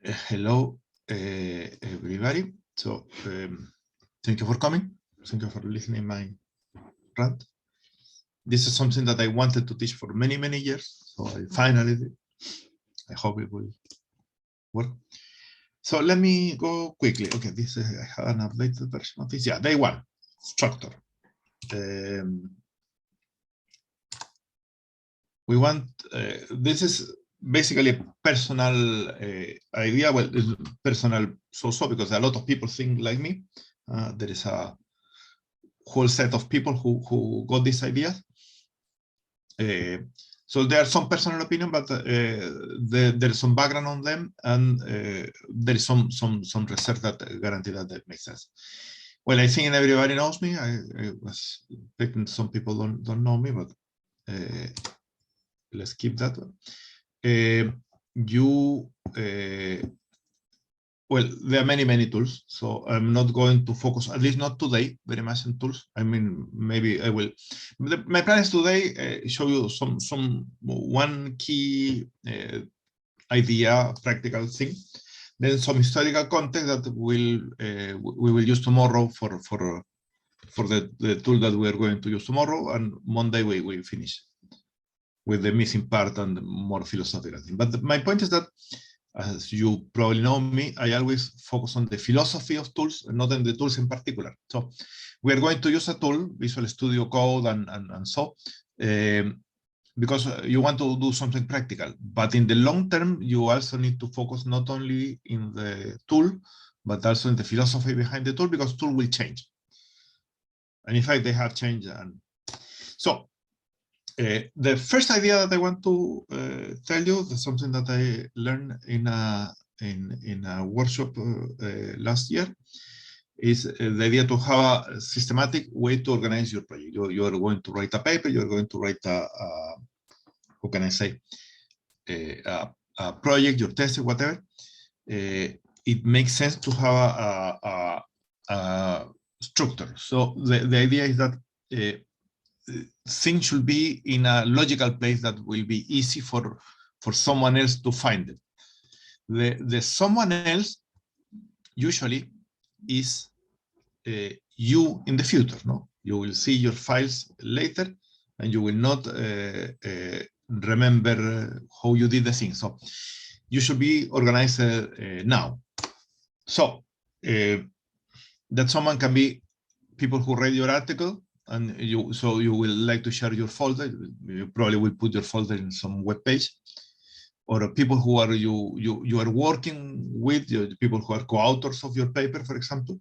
Hello, everybody. So, thank you for coming. Thank you for listening my rant. This is something that I wanted to teach for many, many years. So I finally did. I hope it will work. So let me go quickly. Okay, this is, I have an updated version of this. Yeah, day one, structure. We want, this is basically a personal idea. Well, it's personal so because a lot of people think like me. There is a whole set of people who got this idea. So there are some personal opinion, but there is some background on them, and there is some research that guarantee that makes sense. Well, I think everybody knows me. I was expecting some people don't know me, but let's keep that one. Well, there are many tools, so I'm not going to focus, at least not today, very much on tools. I mean, maybe I will. My plan is today show you one key idea, practical thing, then some historical context that we will use tomorrow for the tool that we are going to use tomorrow, and Monday we finish with the missing part and the more philosophical thing. But my point is that, as you probably know me, I always focus on the philosophy of tools, not on the tools in particular. So we are going to use a tool, Visual Studio Code and so, because you want to do something practical. But in the long term, you also need to focus not only in the tool, but also in the philosophy behind the tool, because tool will change. And in fact, they have changed. And so, the first idea that I want to tell you is something that I learned in a workshop last year, is the idea to have a systematic way to organize your project. You are going to write a paper, you're going to write how can I say, a project, your test, whatever. It makes sense to have a structure. So the idea is that things should be in a logical place that will be easy for someone else to find it. The someone else usually is you in the future. No, you will see your files later, and you will not remember how you did the thing. So you should be organized now. So that someone can be people who read your article, and you will like to share your folder. You probably will put your folder in some web page, or people who are you are working with, people who are co-authors of your paper, for example,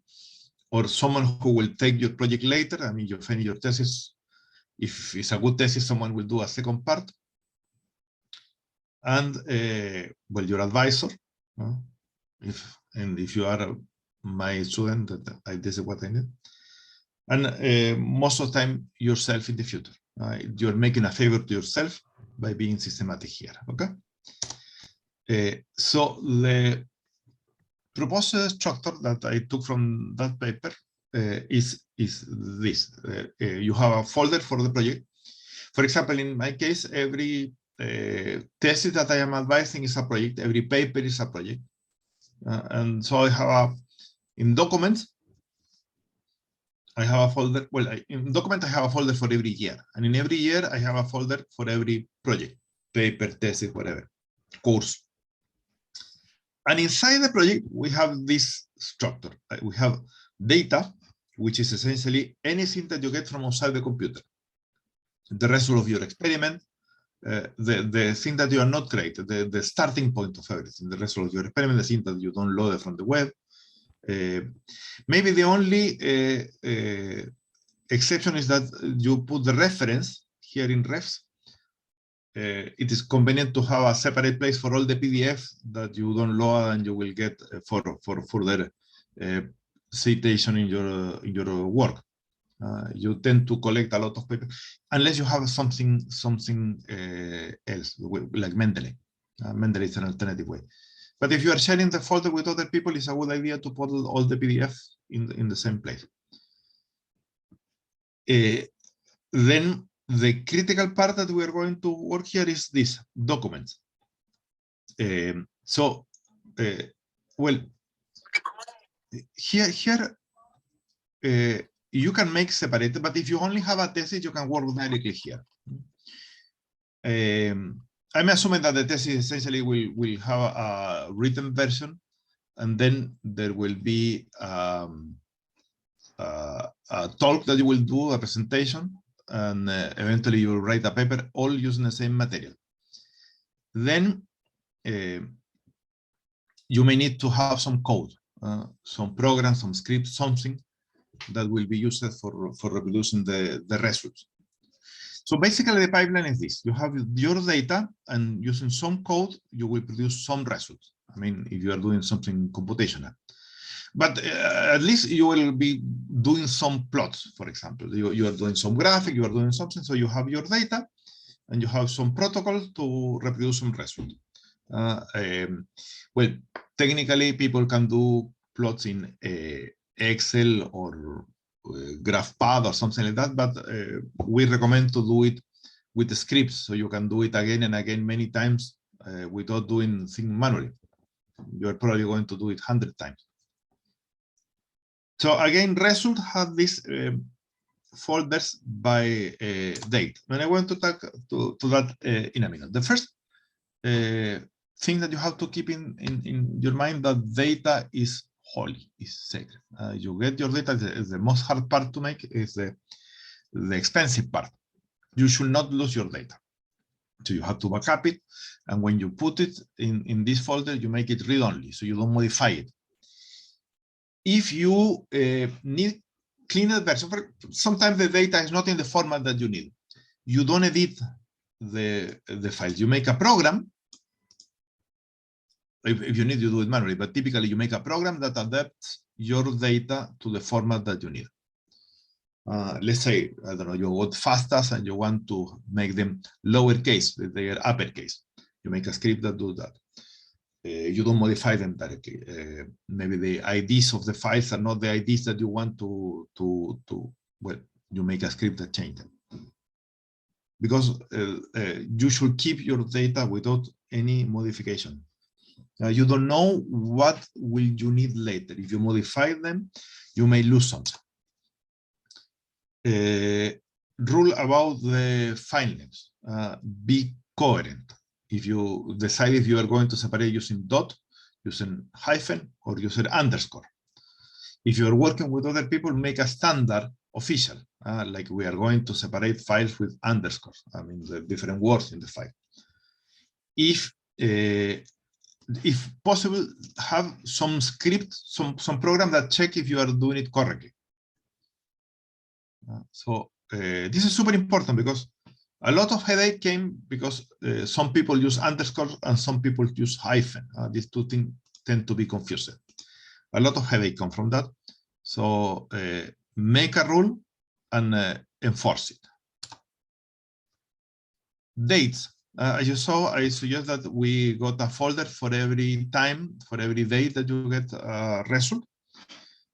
or someone who will take your project later. I mean, you finish your thesis. If it's a good thesis, someone will do a second part. And well, your advisor. If you are my student, this is what I need. And most of the time, yourself in the future. You're making a favor to yourself by being systematic here, okay? So the proposed structure that I took from that paper is this. You have a folder for the project. For example, in my case, every thesis that I am advising is a project. Every paper is a project. And so I have in documents, I have a folder. Well, in document, I have a folder for every year. And in every year, I have a folder for every project, paper, thesis, whatever, course. And inside the project, we have this structure. We have data, which is essentially anything that you get from outside the computer. The result of your experiment, the thing that you are not created, the starting point of everything, the result of your experiment, the thing that you downloaded from the web. Maybe the only exception is that you put the reference here in refs. It is convenient to have a separate place for all the PDFs that you download and you will get for further citation in your work. You tend to collect a lot of paper unless you have something else, like Mendeley. Mendeley is an alternative way. But if you are sharing the folder with other people, it's a good idea to put all the PDFs in the same place. Then the critical part that we are going to work here is this, documents. So well, here you can make separated, but if you only have a thesis, you can work directly here. I'm assuming that the thesis essentially will have a written version, and then there will be a talk that you will do, a presentation, and eventually you will write a paper, all using the same material. Then you may need to have some code, some program, some script, something that will be used for reproducing the results. So basically the pipeline is this: you have your data, and using some code, you will produce some results. I mean, if you are doing something computational, but at least you will be doing some plots, for example. You are doing some graphic, you are doing something, so you have your data, and you have some protocol to reproduce some result. Well, technically, people can do plots in Excel or GraphPad or something like that, but we recommend to do it with the scripts, so you can do it again and again many times without doing things manually. You're probably going to do it 100 times. So again, result have these folders by date. And I want to talk to that in a minute. The first thing that you have to keep in your mind, that data is holy, is sacred. You get your data, is the most hard part to make, is the expensive part. You should not lose your data. So you have to backup it, and when you put it in this folder, you make it read-only, so you don't modify it. If you need cleaner version, sometimes the data is not in the format that you need. You don't edit the files. You make a program. If you need, you do it manually, but typically you make a program that adapts your data to the format that you need. Let's say, I don't know, you got FASTAs and you want to make them lowercase, they are uppercase. You make a script that does that. You don't modify them directly. Maybe the IDs of the files are not the IDs that you want to well, you make a script that change them. Because you should keep your data without any modification. You don't know what will you need later. If you modify them, you may lose something. Rule about the file names. Be coherent. If you decide if you are going to separate using dot, using hyphen, or using underscore. If you are working with other people, make a standard official, like we are going to separate files with underscores. I mean, the different words in the file. If possible, have some script, some program that check if you are doing it correctly. This is super important because a lot of headache came because some people use underscores and some people use hyphen. These two things tend to be confused. A lot of headache come from that. So make a rule and enforce it. Dates. As you saw, I suggest that we got a folder for every time, for every date that you get a result.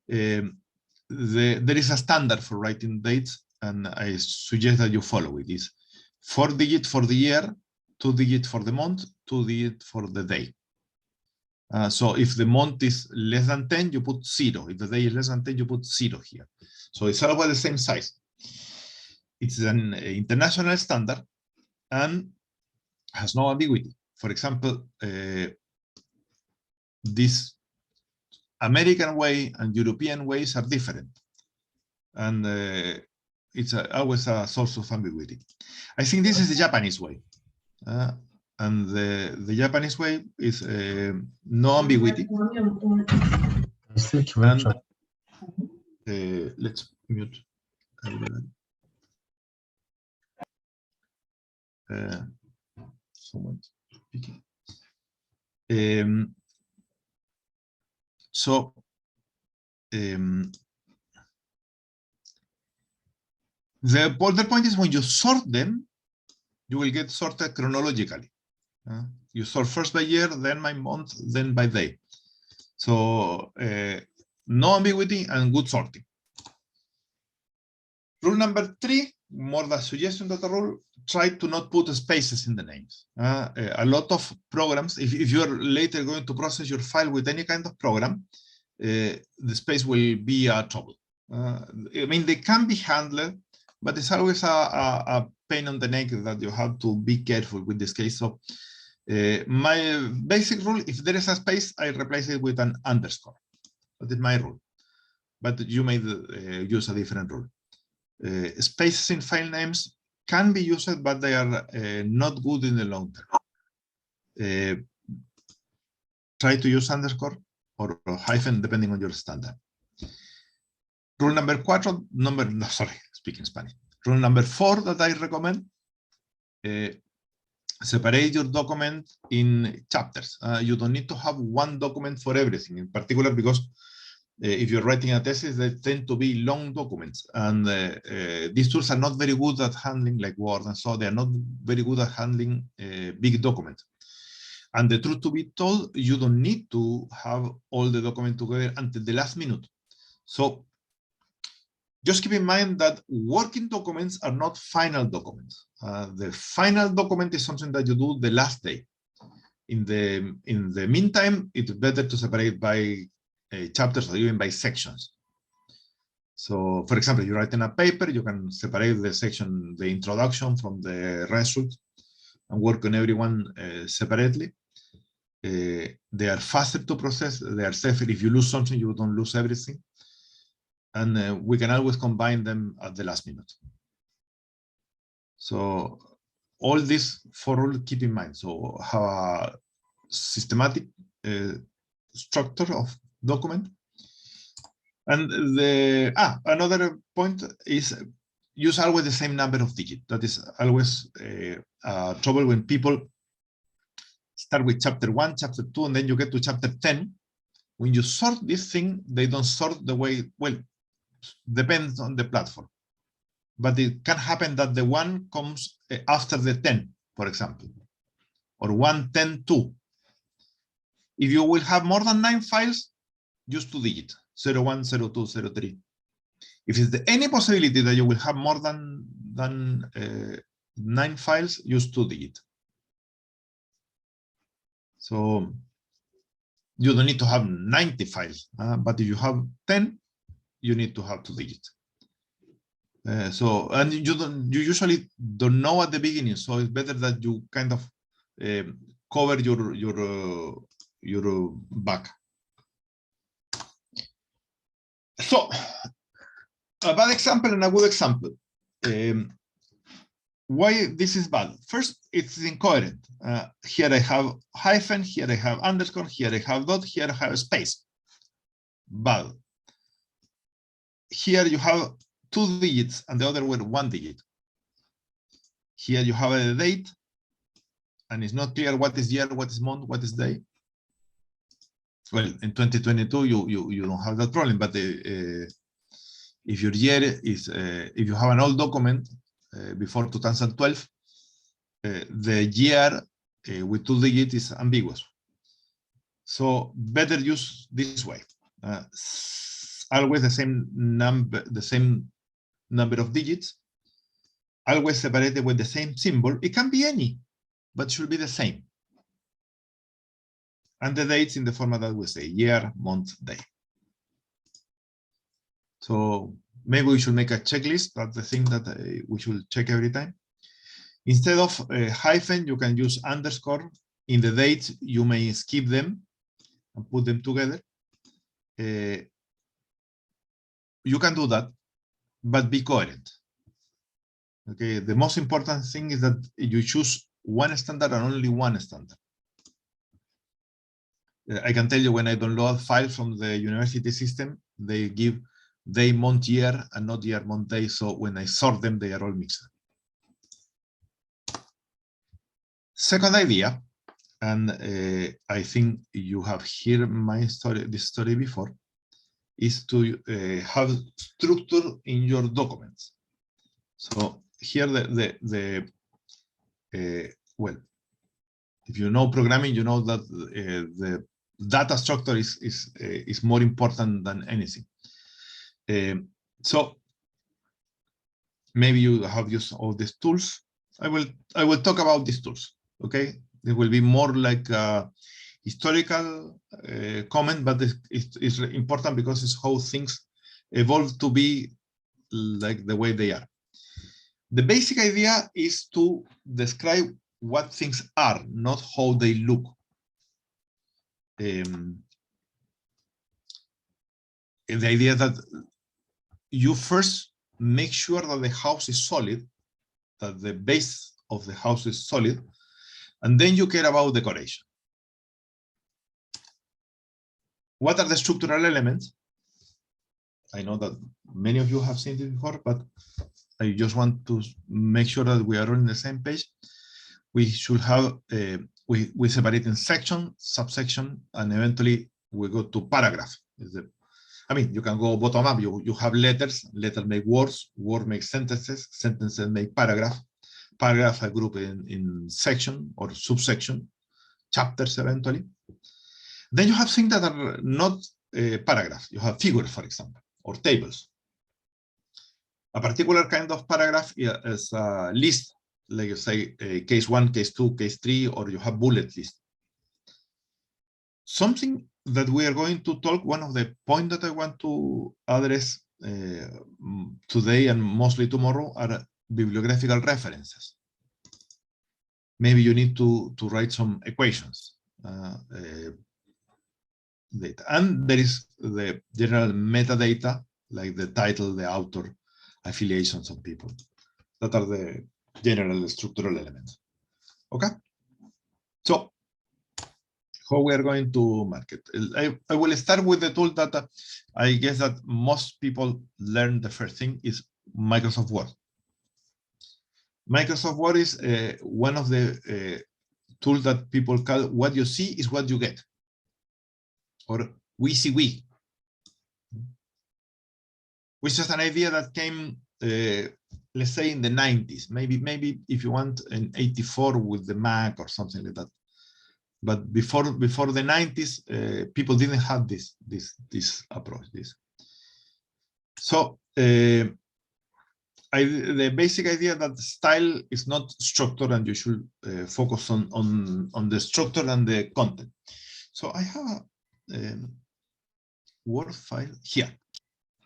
There is a standard for writing dates, and I suggest that you follow it. It's 4 digits for the year, 2 digits for the month, 2 digits for the day. So if the month is less than 10, you put 0. If the day is less than 10, you put 0 here. So it's all about the same size. It's an international standard and has no ambiguity. For example, this American way and European ways are different. And it's always a source of ambiguity. I think this is the Japanese way. And the Japanese way is no ambiguity. And, let's mute everybody. Someone speaking. The point is when you sort them, you will get sorted chronologically. You sort first by year, then by month, then by day. So no ambiguity and good sorting. Rule number 3 more the suggestion that the rule, try to not put spaces in the names. A lot of programs, if you're later going to process your file with any kind of program, the space will be a trouble. I mean, they can be handled, but it's always a pain on the neck that you have to be careful with this case. So my basic rule, if there is a space, I replace it with an underscore. That is my rule. But you may use a different rule. Spaces in file names can be used, but they are not good in the long term. Try to use underscore or hyphen, depending on your standard. Rule number 4, speaking Spanish. Rule number 4 that I recommend, separate your document in chapters. You don't need to have one document for everything, in particular because if you're writing a thesis, they tend to be long documents, and these tools are not very good at handling, like Word, and so they are not very good at handling big documents. And the truth to be told, you don't need to have all the document together until the last minute. So just keep in mind that working documents are not final documents. The final document is something that you do the last day. In the meantime, it's better to separate by chapters or even by sections. So, for example, you're writing a paper, you can separate the section, the introduction from the result, and work on everyone separately. They are faster to process, they are safer. If you lose something, you don't lose everything. And we can always combine them at the last minute. So all these 4 rules keep in mind. So have a systematic structure of document. And another point is use always the same number of digits. That is always trouble when people start with chapter 1, chapter 2, and then you get to chapter 10. When you sort this thing, they don't sort the way, well, depends on the platform. But it can happen that the 1 comes after the 10, for example, or 1, 10, 2. If you will have more than 9 files, use 2 digits, 01, 02, 03. If it's any possibility that you will have more than 9 files, use 2 digits. So you don't need to have 90 files, but if you have 10, you need to have 2 digits. And you usually don't know at the beginning, so it's better that you kind of cover your back. So a bad example and a good example. Why this is bad? First, it's incoherent. Here I have hyphen, here I have underscore, here I have dot, here I have space. Bad. Here you have 2 digits and the other were 1 digit. Here you have a date and it's not clear what is year, what is month, what is day. Well, in 2022, you don't have that problem, but if your year is, if you have an old document before 2012, the year with 2 digits is ambiguous. So better use this way. Always the same number of digits, always separated with the same symbol. It can be any, but should be the same. And the dates in the format that we say, year, month, day. So maybe we should make a checklist. That's the thing that we should check every time. Instead of hyphen, you can use underscore. In the dates, you may skip them and put them together. You can do that, but be coherent. Okay, the most important thing is that you choose one standard and only one standard. I can tell you when I download files from the university system, they give day, month, year, and not year, month, day. So when I sort them, they are all mixed. Second idea, and I think you have heard this story before, is to have structure in your documents. So here well, if you know programming, you know that the data structure is more important than anything. So maybe you have used all these tools. I will talk about these tools. Okay, it will be more like a historical comment, but it's important because it's how things evolve to be like the way they are. The basic idea is to describe what things are, not how they look. The idea that you first make sure that the house is solid, that the base of the house is solid, and then you care about decoration. What are the structural elements? I know that many of you have seen this before, but I just want to make sure that we are on the same page. We should have, we separate in section, subsection, and eventually we go to paragraph. I mean, you can go bottom up. You have letters. Letters make words. Words make sentences. Sentences make paragraph. Paragraphs are grouped in section or subsection, chapters eventually. Then you have things that are not paragraphs. You have figures, for example, or tables. A particular kind of paragraph is a list, like you say, case 1, case 2, case 3, or you have bullet list. Something that we are going to talk, one of the points that I want to address today and mostly tomorrow are bibliographical references. Maybe you need to write some equations. Data. And there is the general metadata, like the title, the author, affiliations of people. That are the general structural elements. Okay? So, how we are going to mark it? I will start with the tool that I guess that most people learn. The first thing is Microsoft Word. Microsoft Word is one of the tools that people call what you see is what you get, or we see we, which is an idea that came, let's say, in the 90s. Maybe if you want, in 84 with the Mac or something like that. But before the 90s, people didn't have this approach. So the basic idea that the style is not structure, and you should focus on the structure and the content. So I have a Word file here.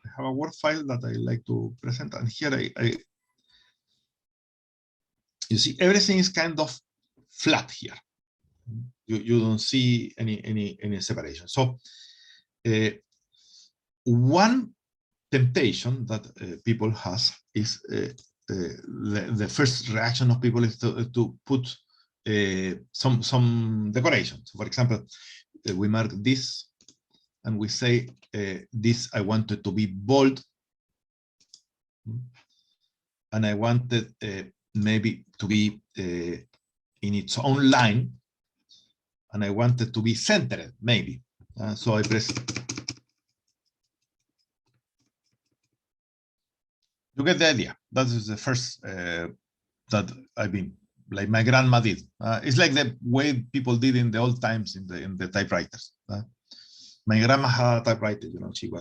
I have a Word file that I like to present, and here you see everything is kind of flat here. You don't see any separation. So one temptation that people has is the first reaction of people is to put some decoration. So for example, we mark this and we say this I wanted to be bold, and I wanted maybe to be in its own line, and I wanted to be centered, maybe. So I press. You get the idea. That is the first that I've been, like my grandma did. It's like the way people did in the old times in the typewriters. My grandma had a typewriter. You know, she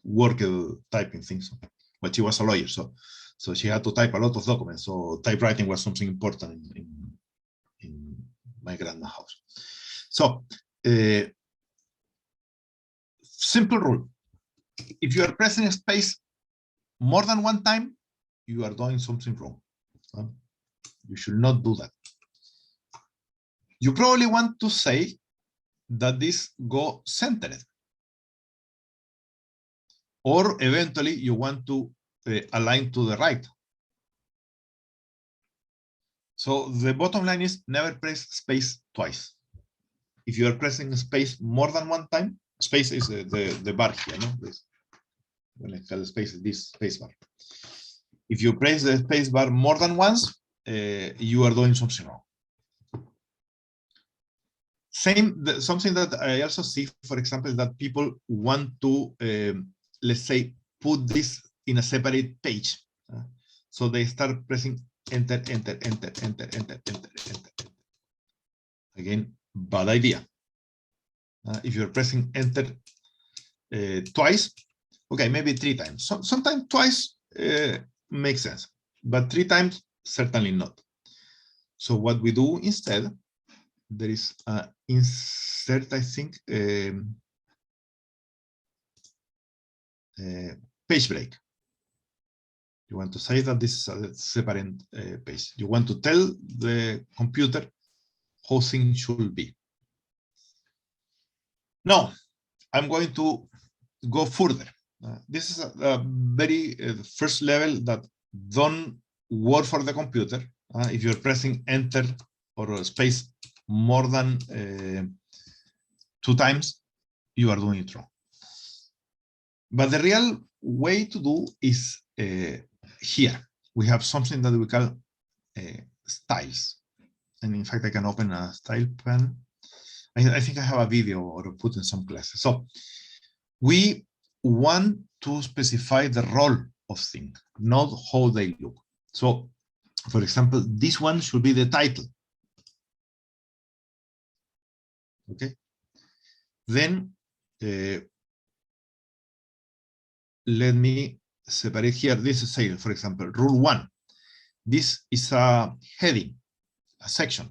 worked typing things, but she was a lawyer, so she had to type a lot of documents. So typewriting was something important in my grandma's house. So simple rule: if you are pressing space more than one time, you are doing something wrong. You should not do that. You probably want to say that this go centered, or eventually you want to align to the right. So the bottom line is never press space twice. If you are pressing space more than one time, space is the bar here, no? This, when I call space, this space bar. If you press the space bar more than once, you are doing something wrong. Something that I also see, for example, is that people want to, let's say, put this in a separate page. So they start pressing enter, enter, enter, enter, enter, enter, enter. Again, bad idea. If you're pressing enter twice, okay, maybe 3 times. Sometimes twice makes sense, but 3 times certainly not. So what we do instead, there is insert, I think, page break. You want to say that this is a separate page. You want to tell the computer how things should be. Now, I'm going to go further. This is a very first level that don't work for the computer. If you're pressing enter or space more than 2 times, you are doing it wrong. But the real way to do is here. We have something that we call styles. And in fact, I can open a style pen. I think I have a video or put in some classes. So we want to specify the role of things, not how they look. So, for example, this one should be the title. Okay. Then let me separate here. This is say, for example, rule 1. This is a heading, a section.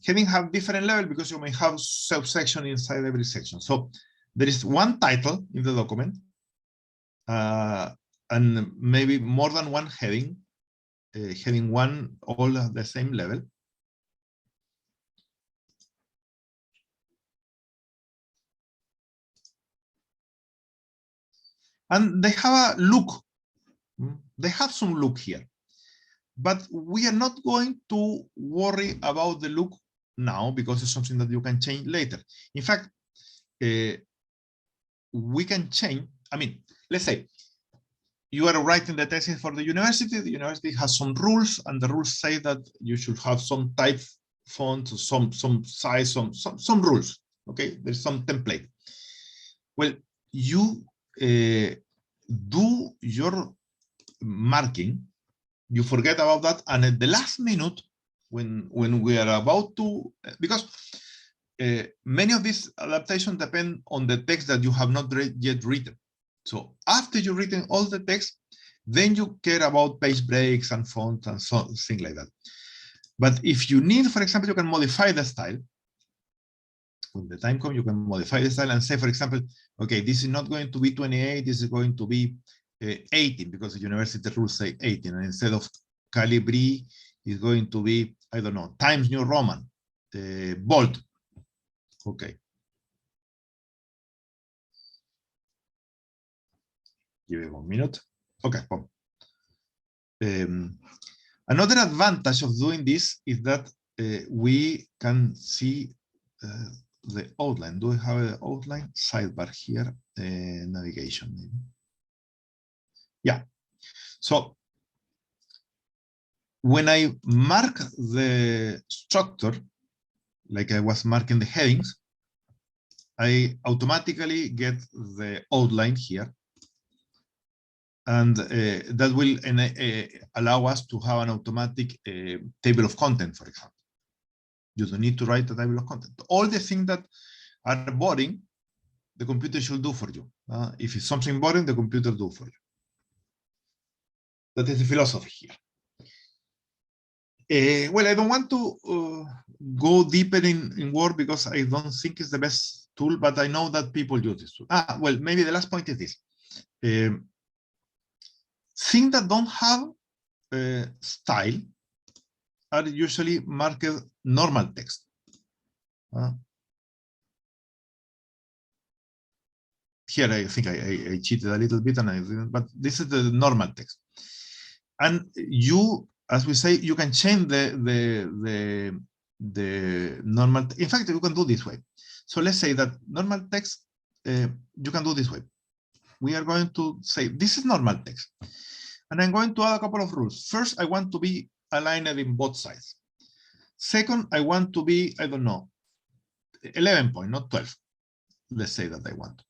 Heading have different level because you may have subsection inside every section. So there is one title in the document, and maybe more than one heading. Heading 1, all at the same level. And they have a look. They have some look here. But we are not going to worry about the look now because it's something that you can change later. In fact, we can change. I mean, let's say you are writing the thesis for the university. The university has some rules, and the rules say that you should have some type font, some size, some rules. Okay, there's some template. Well, you do your marking. You forget about that, and at the last minute, when we are about to, because many of these adaptations depend on the text that you have not yet written. So after you've written all the text, then you care about page breaks and font and things like that. But if you need, for example, you can modify the style. When the time comes, you can modify the style and say, for example, okay, this is not going to be 28, this is going to be 18, because the university rules say 18, and instead of Calibri is going to be, I don't know, Times New Roman, bold. Okay. Give it 1 minute. Okay. Another advantage of doing this is that we can see the outline. Do we have an outline? Sidebar here, navigation maybe. Yeah. So when I mark the structure, like I was marking the headings, I automatically get the outline here. And that will allow us to have an automatic table of content, for example. You don't need to write a table of content. All the things that are boring, the computer should do for you. If it's something boring, the computer do for you. That is the philosophy here. Well, I don't want to go deeper in Word because I don't think it's the best tool, but I know that people use this tool. Well, maybe the last point is this. Things that don't have style are usually marked normal text. Here, I think I cheated a little bit, and I didn't, but this is the normal text. And you, as we say, you can change the normal. In fact, you can do this way. So let's say that normal text, you can do this way. We are going to say this is normal text. And I'm going to add a couple of rules. First, I want to be aligned in both sides. Second, I want to be, I don't know, 11 point, not 12. Let's say that I want.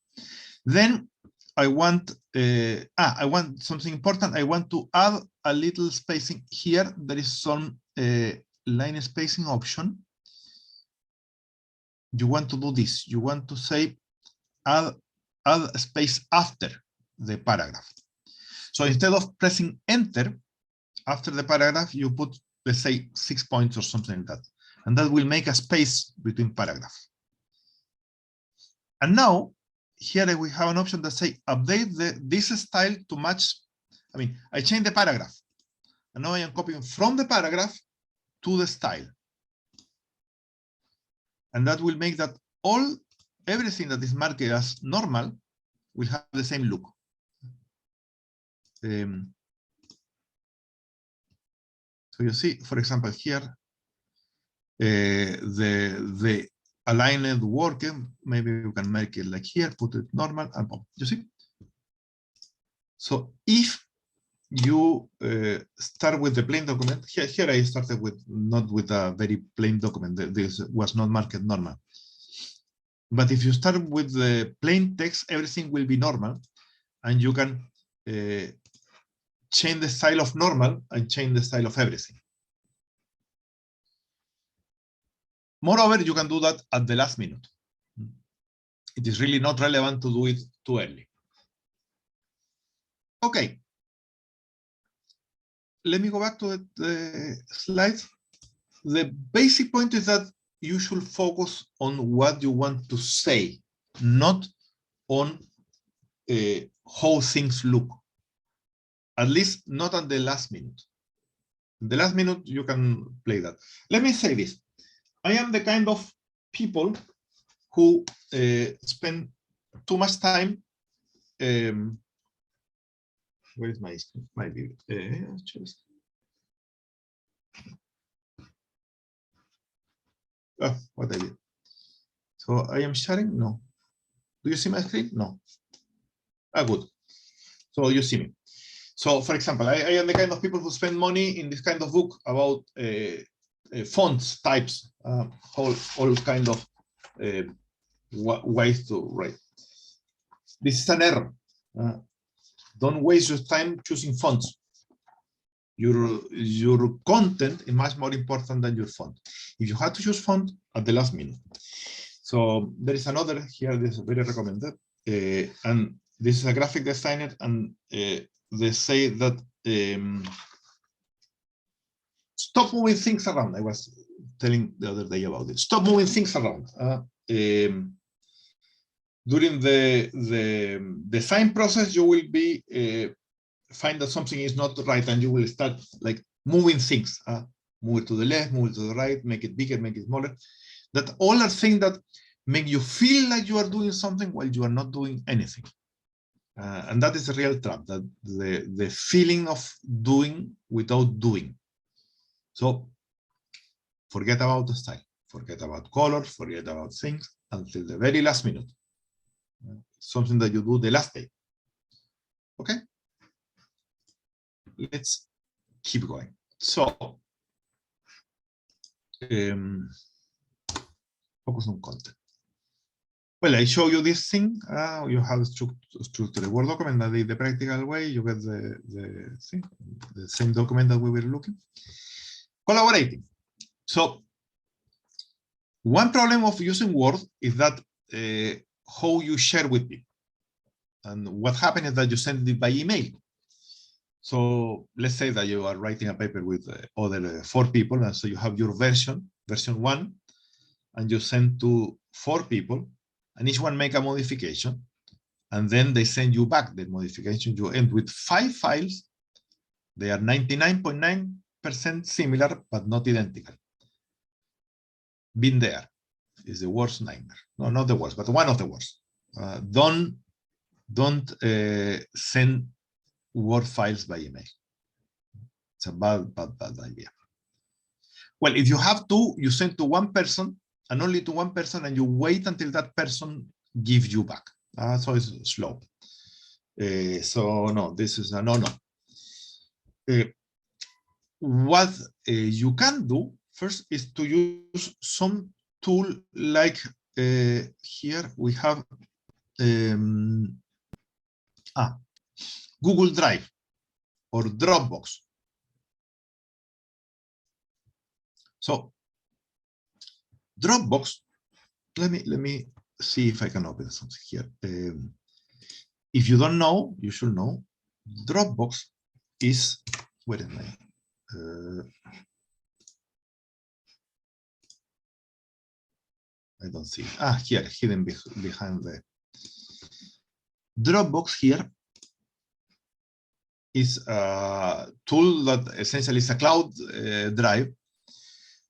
Then I want, I want something important. I want to add a little spacing here. There is some line spacing option. You want to do this. You want to say add a space after the paragraph. So instead of pressing enter after the paragraph, you put, let's say, 6 points or something like that. And that will make a space between paragraphs. And now, here we have an option that say update this style to match. I mean, I change the paragraph. And now I am copying from the paragraph to the style. And that will make that everything that is marked as normal will have the same look. So you see, for example, here, the aligned working, maybe you can make it like here, put it normal, and boom, you see? So if you start with the plain document, here I started with not with a very plain document. This was not marked normal. But if you start with the plain text, everything will be normal, and you can change the style of normal and change the style of everything. Moreover, you can do that at the last minute. It is really not relevant to do it too early. Okay. Let me go back to the slides. The basic point is that you should focus on what you want to say, not on how things look. At least not at the last minute. In the last minute, you can play that. Let me say this. I am the kind of people who spend too much time. Where is my video? What I did. So I am sharing? No. Do you see my screen? No. Good. So you see me. So for example, I am the kind of people who spend money in this kind of book about fonts, types, all kind of ways to write. This is an error. Don't waste your time choosing fonts. Your content is much more important than your font. If you have to choose font at the last minute. So there is another here, this is very recommended. And this is a graphic designer, and they say that stop moving things around. I was telling the other day about it. Stop moving things around. During the design process, you will be find that something is not right, and you will start like moving things. Move it to the left, move it to the right, make it bigger, make it smaller. That all are things that make you feel like you are doing something while you are not doing anything. And that is a real trap, that the feeling of doing without doing. So forget about the style, forget about colors, forget about things until the very last minute. Something that you do the last day. Okay? Let's keep going. So, focus on content. Well, I show you this thing. You have a structured Word document that is the practical way. You get the same document that we were looking. Collaborating. So, one problem of using Word is that how you share with people. And what happens is that you send it by email. So let's say that you are writing a paper with other 4 people, and so you have your version 1, and you send to 4 people, and each one make a modification, and then they send you back the modification. You end with 5 files. They are 99.9% similar, but not identical. Been there. Is the worst nightmare. No, not the worst, but one of the worst. Don't send Word files by email. It's a bad idea. Well, if you have to, you send to one person, and only to one person, and you wait until that person gives you back. So it's slow. So no, this is a no-no. What you can do first is to use some tool like here we have Google Drive or Dropbox. So Dropbox, let me see if I can open something here. If you don't know, you should know. Dropbox is, where am I? I don't see. Here, hidden behind the Dropbox. Here is a tool that essentially is a cloud drive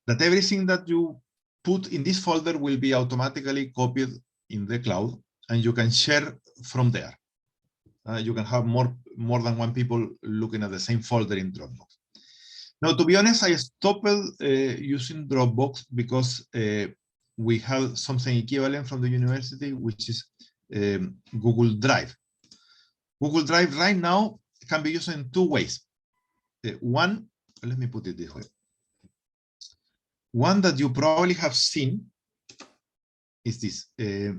that everything that you put in this folder will be automatically copied in the cloud, and you can share from there. You can have more than one people looking at the same folder in Dropbox. Now, to be honest, I stopped using Dropbox because we have something equivalent from the university, which is Google Drive. Google Drive right now can be used in two ways. One, let me put it this way. One that you probably have seen is this. This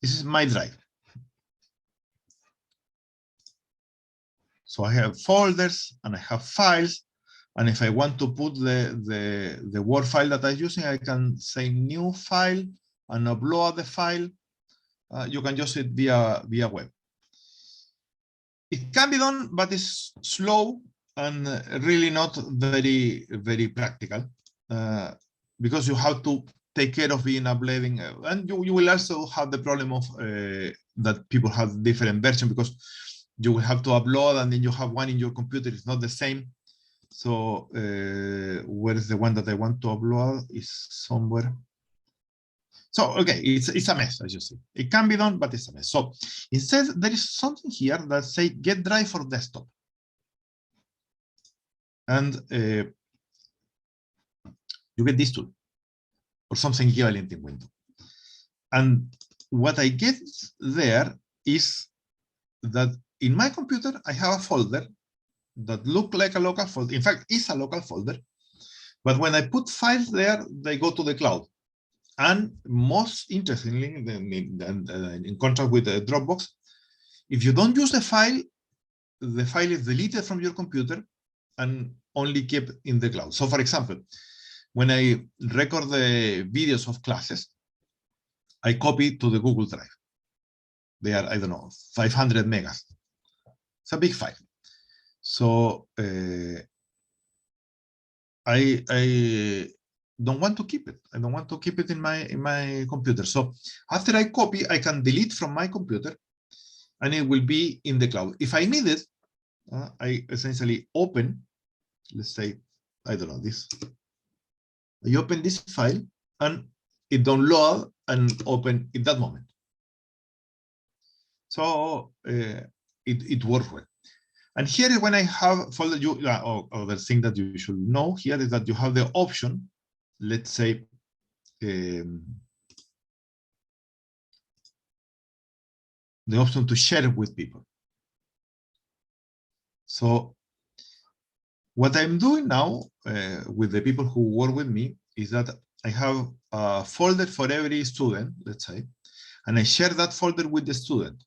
is my drive. So I have folders and I have files. And if I want to put the Word file that I'm using, I can say new file and upload the file. You can use it via web. It can be done, but it's slow and really not very, very practical because you have to take care of being uploading. And you will also have the problem of that people have different versions because you will have to upload and then you have one in your computer. It's not the same. So where is the one that I want to upload? Is somewhere. So, okay, it's a mess, as you see. It can be done, but it's a mess. So instead, there is something here that say get drive for desktop. And you get this tool or something equivalent in Windows. And what I get there is that in my computer, I have a folder that looks like a local folder. In fact, it's a local folder. But when I put files there, they go to the cloud. And most interestingly, in contrast with the Dropbox, if you don't use the file is deleted from your computer and only kept in the cloud. So for example, when I record the videos of classes, I copy to the Google Drive. They are, I don't know, 500 megas. It's a big file. So I don't want to keep it. I don't want to keep it in my computer. So after I copy, I can delete from my computer and it will be in the cloud. If I need it, I essentially open, let's say, I don't know, this. I open this file and it download and open in that moment. So it works well. And here is when I have folder, other thing that you should know here is that you have the option, let's say, the option to share it with people. So what I'm doing now with the people who work with me is that I have a folder for every student, let's say, and I share that folder with the student.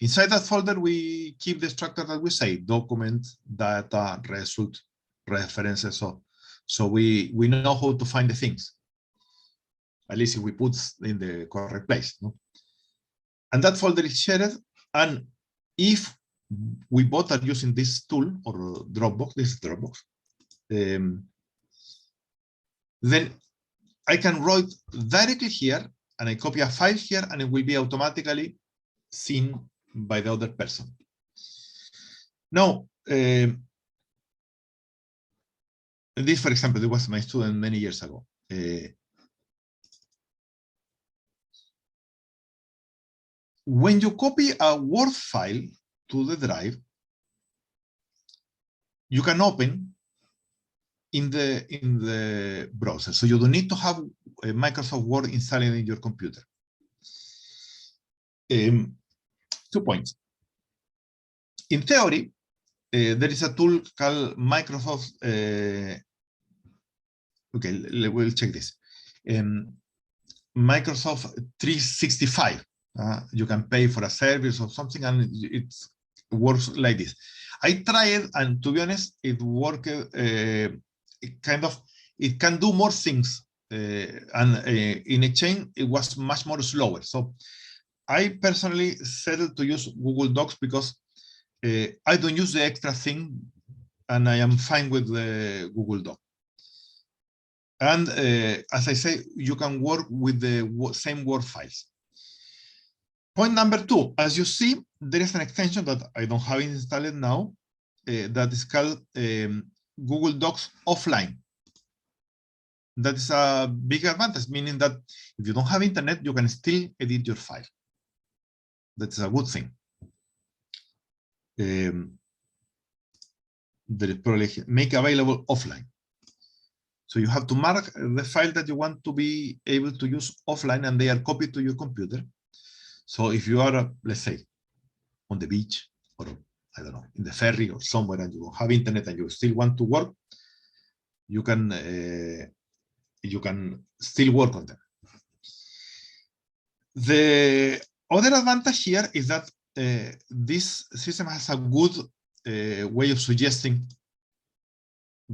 Inside that folder, we keep the structure that we say, document, data, result, references. So we know how to find the things. At least if we put in the correct place. No? And that folder is shared. And if we both are using this tool or Dropbox, this is Dropbox, then I can write directly here and I copy a file here and it will be automatically seen by the other person. Now, this, for example, it was my student many years ago. When you copy a Word file to the drive, you can open in the browser. So you don't need to have a Microsoft Word installed in your computer. 2 points. In theory, there is a tool called Microsoft. Okay, we'll check this. Microsoft 365. You can pay for a service or something, and it works like this. I tried, and to be honest, it worked. It can do more things, and in a chain, it was much more slower. So I personally settled to use Google Docs because I don't use the extra thing, and I am fine with the Google Doc. And as I say, you can work with the same Word files. Point number 2, as you see, there is an extension that I don't have installed now that is called Google Docs Offline. That is a big advantage, meaning that if you don't have internet, you can still edit your file. That's a good thing. There is probably make available offline. So you have to mark the file that you want to be able to use offline, and they are copied to your computer. So if you are, let's say, on the beach, or I don't know, in the ferry or somewhere, and you don't have internet and you still want to work, you can still work on them. The other advantage here is that this system has a good way of suggesting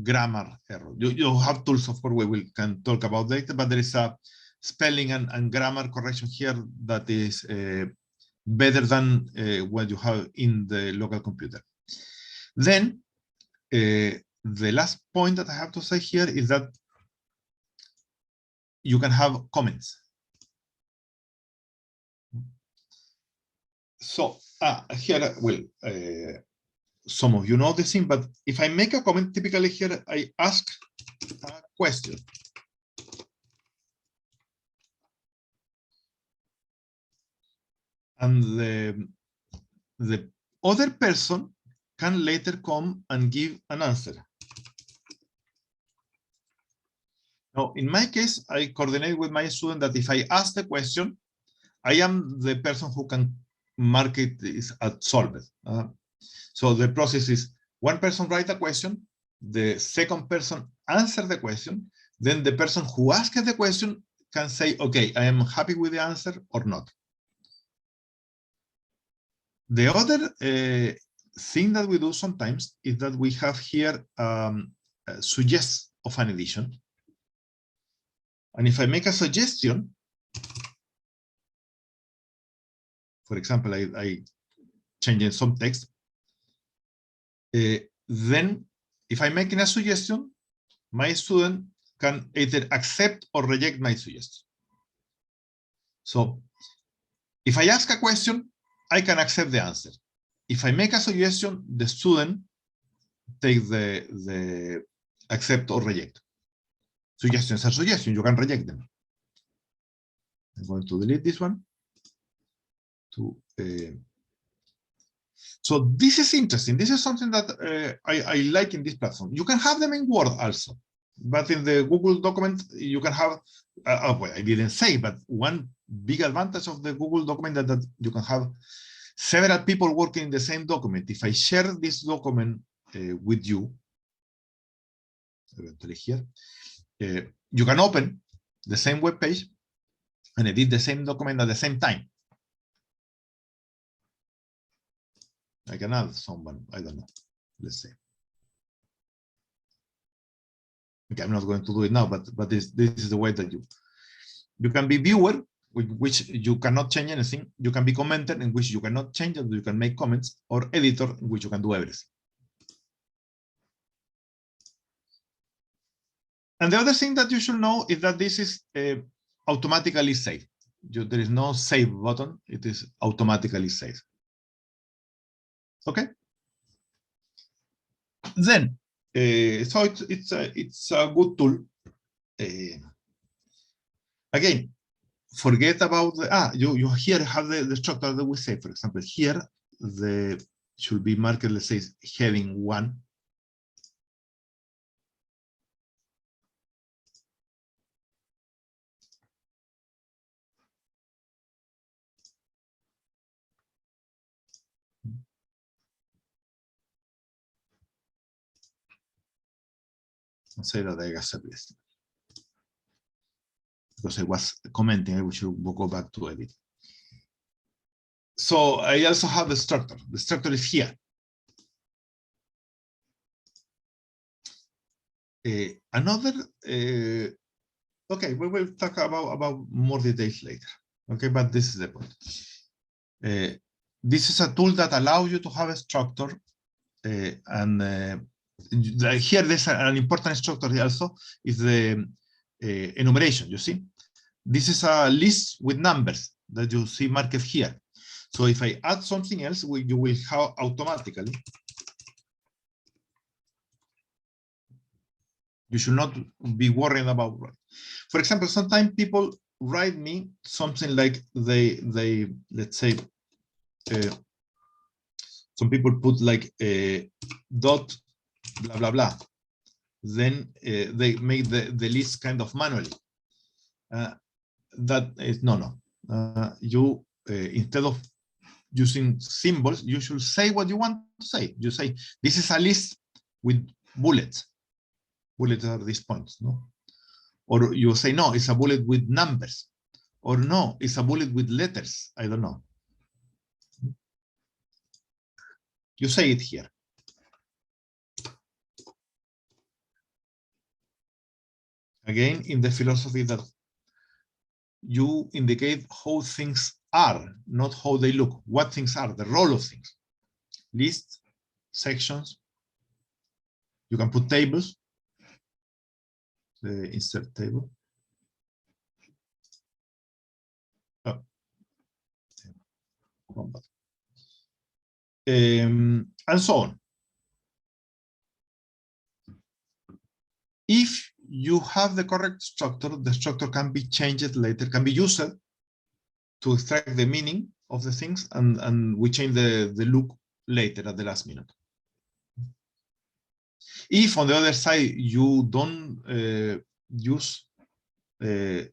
grammar error. You have tools, of course, we can talk about later, but there is a spelling and grammar correction here that is better than what you have in the local computer. Then the last point that I have to say here is that you can have comments. So here, well, some of you know this thing, but if I make a comment, typically here I ask a question. And the other person can later come and give an answer. Now, in my case, I coordinate with my student that if I ask the question, I am the person who can mark it as solved. So the process is one person write a question, the second person answer the question, then the person who asked the question can say, okay, I am happy with the answer or not. The other thing that we do sometimes is that we have here suggest of an edition. And if I make a suggestion, for example, I change in some text, then if I'm making a suggestion, my student can either accept or reject my suggestion. So if I ask a question, I can accept the answer. If I make a suggestion, the student takes the accept or reject. Suggestions are suggestions, you can reject them. I'm going to delete this one. So this is interesting. This is something that I like in this platform. You can have them in Word also, but in the Google document, you can have, well, I didn't say, but one big advantage of the Google document that you can have several people working in the same document. If I share this document with you, eventually here, you can open the same web page and edit the same document at the same time. I can add someone, I don't know, let's say. Okay, I'm not going to do it now, but this is the way that you can be viewer, which you cannot change anything. You can be commenter, in which you cannot change it, you can make comments, or editor, in which you can do everything. And the other thing that you should know is that this is automatically saved. There is no save button, it is automatically saved. Okay. Then, so it's a good tool. Again, forget about the you here have the structure that we say. For example, here the should be marked, let's say, heading 1. Let's say that I accept this. Because I was commenting, I should go back to edit. So I also have the structure. The structure is here. Another, okay, we will talk about more details later. Okay, but this is the point. This is a tool that allows you to have a structure, and here there's an important structure also is the enumeration. You see, this is a list with numbers that you see marked here. So if I add something else, you will have automatically. You should not be worried about it. For example, sometimes people write me something like they let's say some people put like a dot blah blah blah. Then they make the list kind of manually. That is no. You instead of using symbols, you should say what you want to say. You say this is a list with bullets. Bullets are these points, no? Or you say no, it's a bullet with numbers. Or no, it's a bullet with letters. I don't know. You say it here. Again, in the philosophy that you indicate how things are, not how they look, what things are, the role of things. Lists, sections. You can put tables. The insert table. Oh. And so on. If you have the correct structure, the structure can be changed later, can be used to extract the meaning of the things, and we change the look later at the last minute. If on the other side you don't use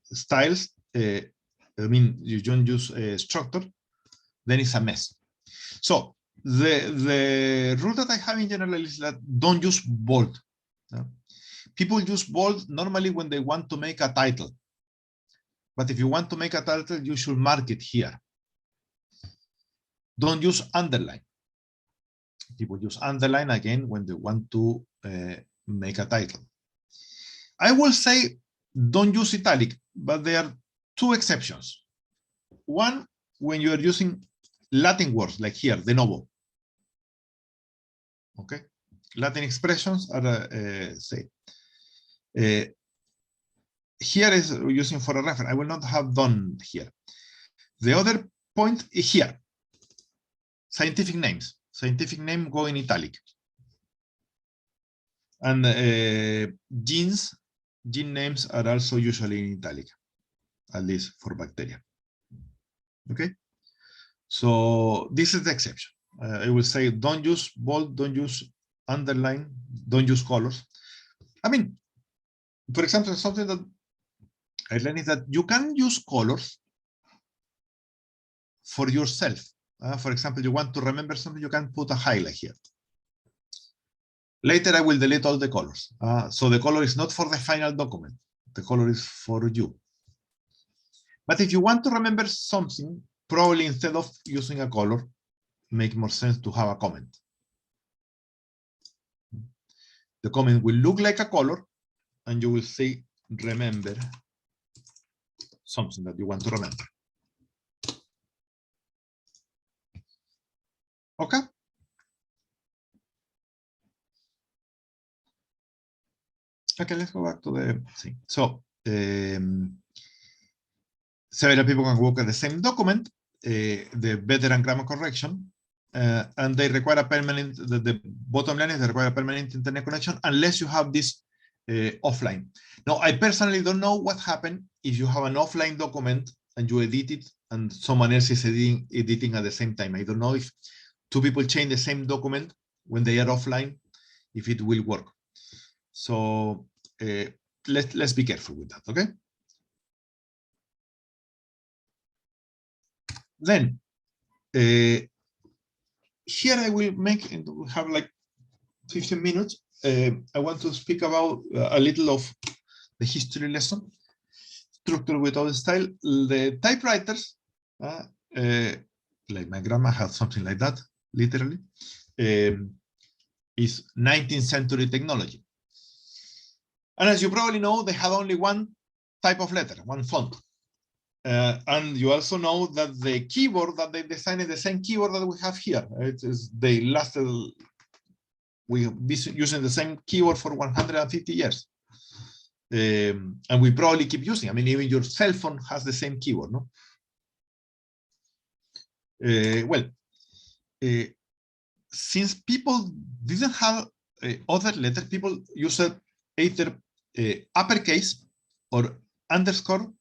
styles, I mean you don't use structure, then it's a mess. So the rule that I have in general is that don't use bold. People use bold normally when they want to make a title. But if you want to make a title, you should mark it here. Don't use underline. People use underline again when they want to make a title. I will say don't use italic, but there are two exceptions. One, when you are using Latin words like here, de novo. Okay, Latin expressions are say. Here is using for a reference. I will not have done here. The other point is here. Scientific names. Scientific name go in italic. And gene names are also usually in italic, at least for bacteria. Okay. So this is the exception. I will say don't use bold, don't use underline, don't use colors. I mean, for example, something that I learned is that you can use colors for yourself. For example, you want to remember something, you can put a highlight here. Later, I will delete all the colors. So the color is not for the final document. The color is for you. But if you want to remember something, probably instead of using a color, make more sense to have a comment. The comment will look like a color, and you will say, remember something that you want to remember. Okay. Okay, let's go back to the thing. So several people can work at the same document, the better and grammar correction, and they require a permanent, the bottom line is they require a permanent internet connection unless you have this offline. Now, I personally don't know what happened if you have an offline document and you edit it and someone else is editing at the same time. I don't know if two people change the same document when they are offline, if it will work. So let's be careful with that, okay? Then here I will make, and we have like 15 minutes. I want to speak about a little of the history lesson, structure without style. The typewriters, like my grandma had something like that, literally, is 19th century technology. And as you probably know, they had only one type of letter, one font. And you also know that the keyboard that they designed is the same keyboard that we have here. They lasted, we've been using the same keyboard for 150 years. And we probably keep using. I mean, even your cell phone has the same keyboard, no? Since people didn't have other letters, people used either uppercase or underscore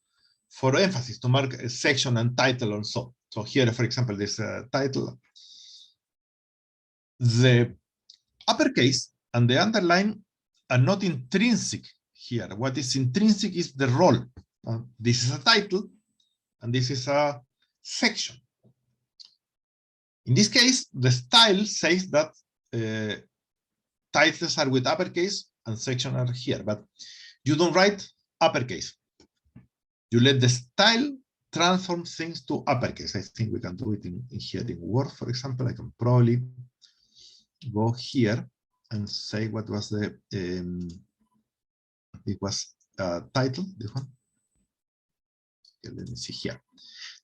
for emphasis to mark a section and title and so. So here, for example, this title. The uppercase and the underline are not intrinsic here. What is intrinsic is the role. This is a title, and this is a section. In this case, the style says that titles are with uppercase and section are here, but you don't write uppercase. You let the style transform things to uppercase. I think we can do it in here in Word, for example. I can probably go here and say what was the it was title, this one. Okay, let me see here.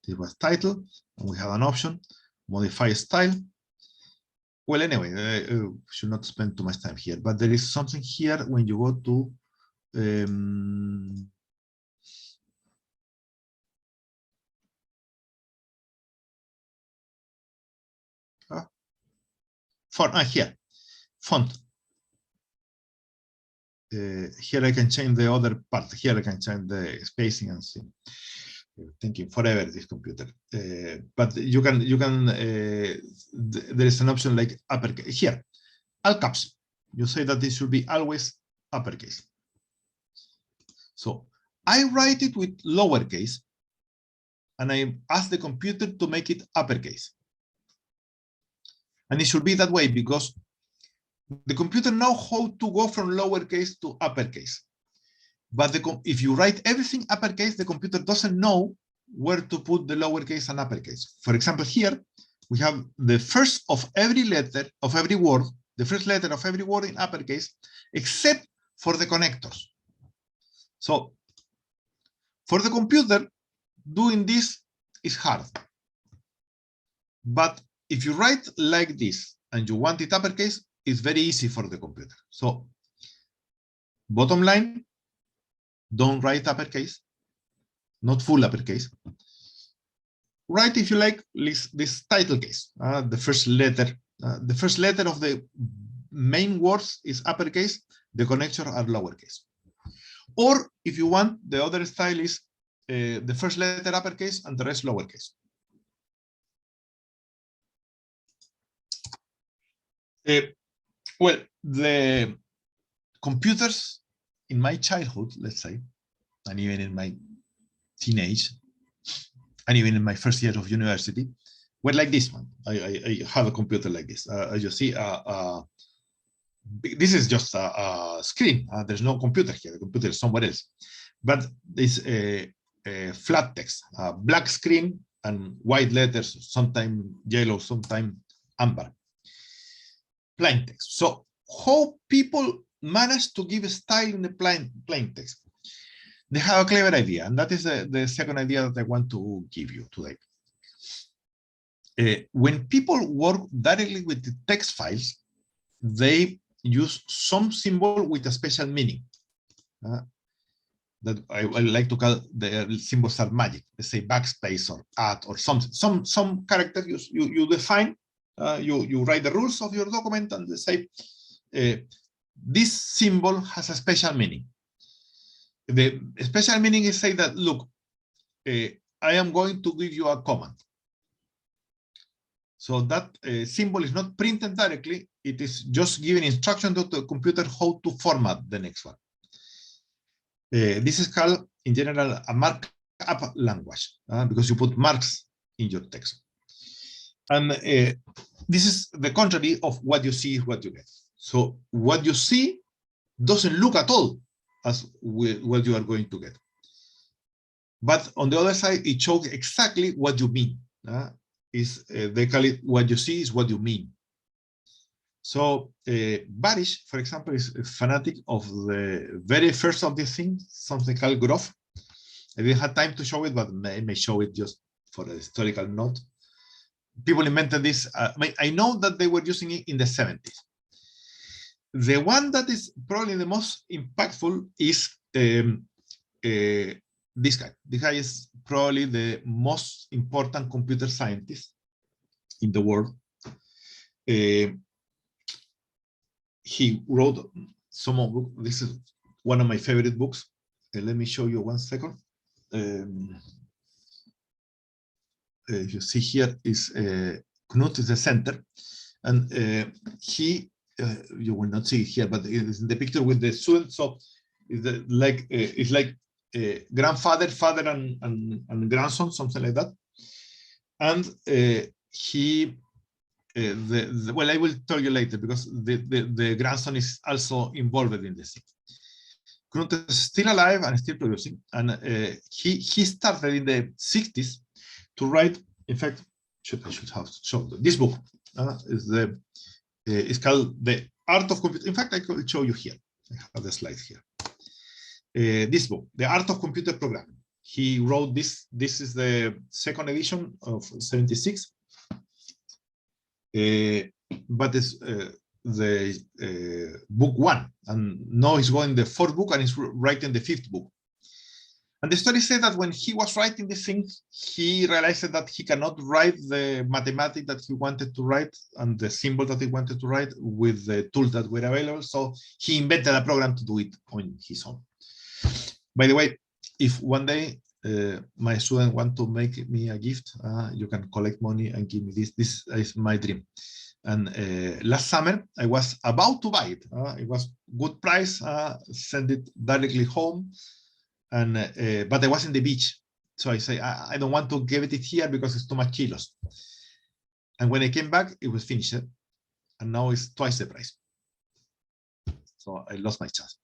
This was title, and we have an option, modify style. Well, anyway, should not spend too much time here, but there is something here when you go to font, here, font. Here I can change the other part. Here I can change the spacing and see. Thinking forever this computer, but you can there is an option like uppercase here, all caps. You say that this should be always uppercase. So I write it with lowercase, and I ask the computer to make it uppercase. And it should be that way because the computer knows how to go from lowercase to uppercase. But if you write everything uppercase, the computer doesn't know where to put the lowercase and uppercase. For example, here we have the first of every letter of every word, the first letter of every word in uppercase, except for the connectors. So for the computer, doing this is hard. But if you write like this and you want it uppercase, it's very easy for the computer. So bottom line, don't write uppercase, not full uppercase. Write, if you like, this title case. The first letter of the main words is uppercase. The connectors are lowercase. Or if you want, the other style is the first letter uppercase and the rest lowercase. Well, the computers in my childhood, let's say, and even in my teenage, and even in my first year of university, were like this one. I have a computer like this. As you see, this is just a screen. There's no computer here. The computer is somewhere else. But this flat text, black screen and white letters, sometimes yellow, sometimes amber. Plain text. So how people manage to give a style in the plain text? They have a clever idea, and that is the second idea that I want to give you today. When people work directly with the text files, they use some symbol with a special meaning. That I like to call the symbols are magic. Let's say backspace or @ or something. Some character you define. You write the rules of your document and they say this symbol has a special meaning. The special meaning is say that, look, I am going to give you a command. So that symbol is not printed directly. It is just giving instruction to the computer how to format the next one. This is called, in general, a markup language because you put marks in your text. And this is the contrary of what you see is what you get. So what you see doesn't look at all as what you are going to get. But on the other side, it shows exactly what you mean. They call it what you see is what you mean. So Barish, for example, is a fanatic of the very first of these things, something called growth. I didn't have time to show it, but I may show it just for a historical note. People invented this. I know that they were using it in the 70s. The one that is probably the most impactful is this guy. This guy is probably the most important computer scientist in the world. He wrote some of books. This is one of my favorite books. Let me show you 1 second. You see here is Knut is the center, and he you will not see it here, but it is in the picture with the student. So it's like grandfather, father, and grandson, something like that. And he well, I will tell you later, because the grandson is also involved in this thing. Knut is still alive and still producing, and he started in the 60s to write. In fact, I should have shown this book. It's called The Art of Computer. In fact, I could show you here. I have the slide here. This book, The Art of Computer Programming. He wrote this. This is the second edition of 76. But it's the book 1, and now he's going the 4th book, and he's writing the 5th book. And the story said that when he was writing this thing, he realized that he cannot write the mathematics that he wanted to write and the symbol that he wanted to write with the tools that were available. So he invented a program to do it on his own. By the way, if one day my student want to make me a gift, you can collect money and give me this. This is my dream. And last summer, I was about to buy it. It was good price, send it directly home. And but I was in the beach, so I say I don't want to give it here because it's too much kilos. And when I came back, it was finished, and now it's twice the price. So I lost my chance.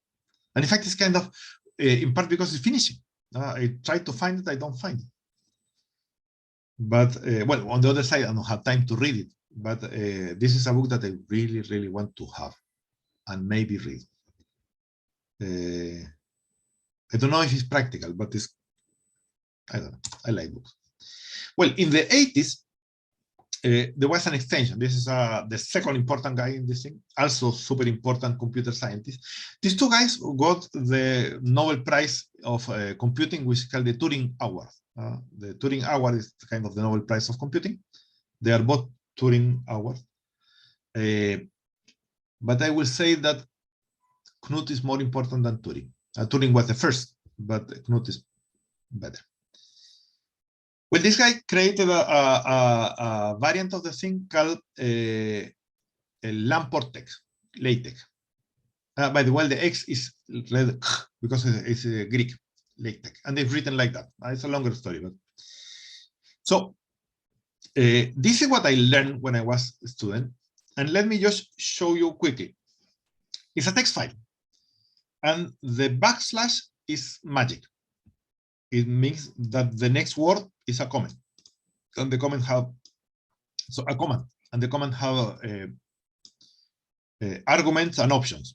And in fact, it's kind of in part because it's finishing. I tried to find it, I don't find it. But well, on the other side, I don't have time to read it. But this is a book that I really, really want to have and maybe read. I don't know if it's practical, but it's, I don't know. I like books. Well, in the 80s, there was an extension. This is the second important guy in this thing, also super important computer scientist. These two guys got the Nobel Prize of Computing, which is called the Turing Award. The Turing Award is kind of the Nobel Prize of Computing. They are both Turing Awards. But I will say that Knut is more important than Turing. Turing was the first, but Knut is better. Well, this guy created a variant of the thing called Latex. By the way, the X is read because it's Greek, Latex, and it's written like that. It's a longer story, but so this is what I learned when I was a student, and let me just show you quickly. It's a text file. And the backslash is magic. It means that the next word is a comment. And the comment have, so a command, and the command have arguments and options.